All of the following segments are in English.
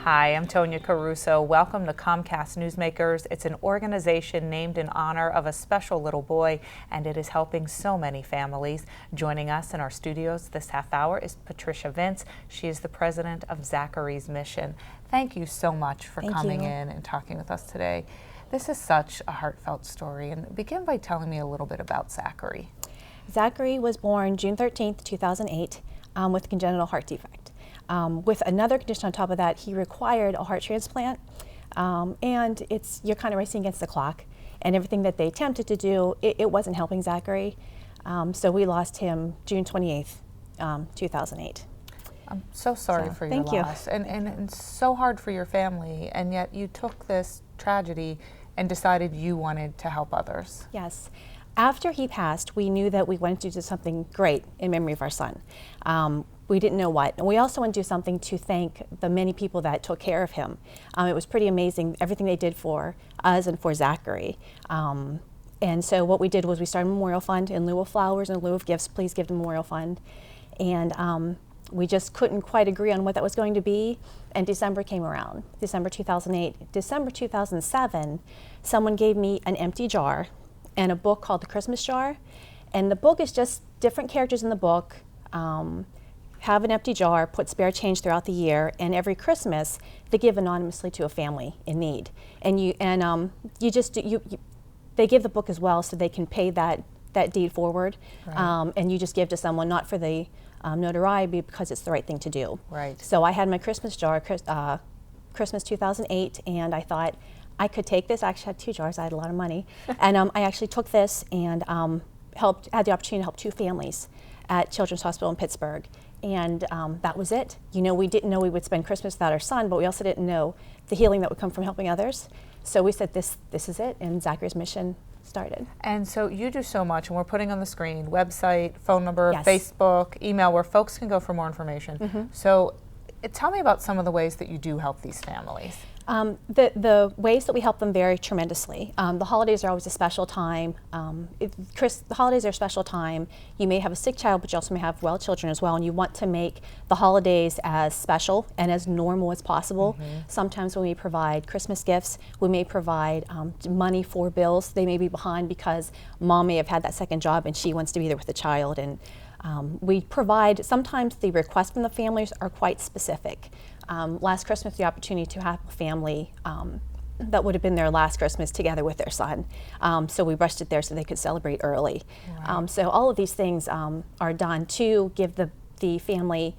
Hi, I'm Tonya Caruso. Welcome to Comcast Newsmakers. It's an organization named in honor of a special little boy, and it is helping so many families. Joining us in our studios this half hour is Patricia Vince. She is the president of Zachary's Mission. Thank you so much for coming in and talking with us today. This is such a heartfelt story, and begin by telling me a little bit about Zachary. Zachary was born June 13th, 2008 with a congenital heart defect. With another condition on top of that, he required a heart transplant, and you're kind of racing against the clock, and everything that they attempted to do, it wasn't helping Zachary. So we lost him June 28th, 2008. I'm so sorry for your loss, and it's so hard for your family, and yet you took this tragedy and decided you wanted to help others. Yes. After he passed, we knew that we wanted to do something great in memory of our son. We didn't know what. And we also wanted to do something to thank the many people that took care of him. It was pretty amazing, everything they did for us and for Zachary. And so what we did was we started a memorial fund in lieu of flowers, in lieu of gifts, please give to memorial fund. And we just couldn't quite agree on what that was going to be. And December came around, December 2008. December 2007, someone gave me an empty jar and a book called The Christmas Jar. And the book is just different characters in the book. Have an empty jar, put spare change throughout the year, and every Christmas they give anonymously to a family in need. And they give the book as well so they can pay that deed forward. Right. And you just give to someone, not for the notoriety, because it's the right thing to do. Right. So I had my Christmas jar, Christmas 2008, and I thought I could take this. I actually had two jars. I had a lot of money, and I actually took this and had the opportunity to help two families at Children's Hospital in Pittsburgh. And that was it. You know, we didn't know we would spend Christmas without our son, but we also didn't know the healing that would come from helping others. So we said, this is it, and Zachary's Mission started. And so you do so much, and we're putting on the screen website, phone number, yes. Facebook, email, where folks can go for more information. Mm-hmm. So tell me about some of the ways that you do help these families. The ways that we help them vary tremendously. The holidays are always a special time. The holidays are a special time. You may have a sick child, but you also may have well children as well, and you want to make the holidays as special and as normal as possible. Mm-hmm. Sometimes when we provide Christmas gifts, we may provide money for bills. They may be behind because mom may have had that second job and she wants to be there with the child. And we provide, sometimes the requests from the families are quite specific. Last Christmas, the opportunity to have a family that would have been their last Christmas together with their son. So we rushed it there so they could celebrate early. Right. So all of these things are done to give the family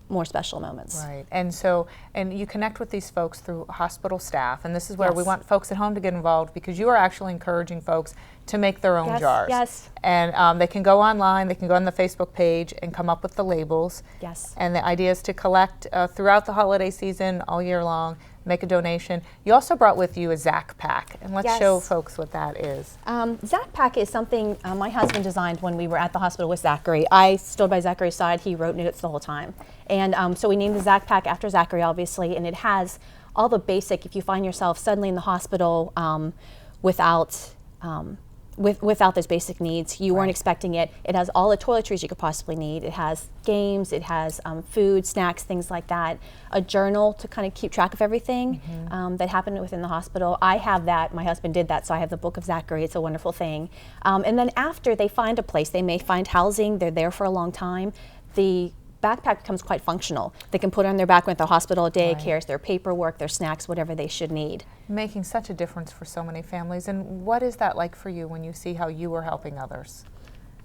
more special moments. Right, and you connect with these folks through hospital staff, and this is where yes. we want folks at home to get involved, because you are actually encouraging folks to make their own yes, jars. Yes. And they can go online, they can go on the Facebook page and come up with the labels. Yes. And the idea is to collect throughout the holiday season, all year long, make a donation. You also brought with you a Zach Pack, and let's yes. show folks what that is. Zach Pack is something my husband designed when we were at the hospital with Zachary. I stood by Zachary's side, he wrote notes the whole time. And so we named the Zach Pack after Zachary, obviously, and it has all the basic, if you find yourself suddenly in the hospital without those basic needs, you weren't expecting it. It has all the toiletries you could possibly need. It has games, it has food, snacks, things like that. A journal to kind of keep track of everything mm-hmm. That happened within the hospital. I have that, my husband did that, so I have the book of Zachary. It's a wonderful thing. And then after they find a place, they may find housing, they're there for a long time, the backpack becomes quite functional. They can put it on their back when they're hospital daycares, right. Their paperwork, their snacks, whatever they should need. Making such a difference for so many families. And what is that like for you when you see how you are helping others?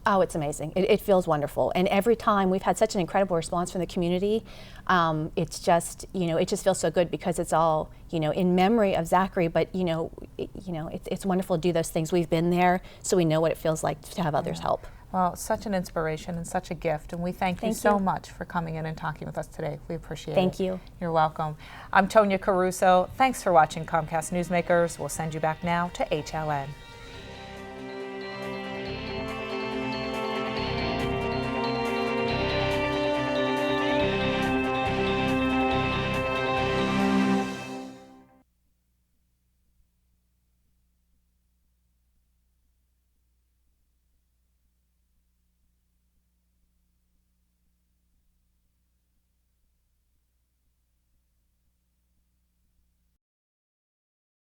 Oh, it's amazing. It feels wonderful. And every time we've had such an incredible response from the community. It's just, it just feels so good because it's all, in memory of Zachary, but it's wonderful to do those things. We've been there, so we know what it feels like to have others help. Well, such an inspiration and such a gift, and we thank you so much for coming in and talking with us today. We appreciate it. Thank you. You're welcome. I'm Tonya Caruso. Thanks for watching Comcast Newsmakers. We'll send you back now to HLN.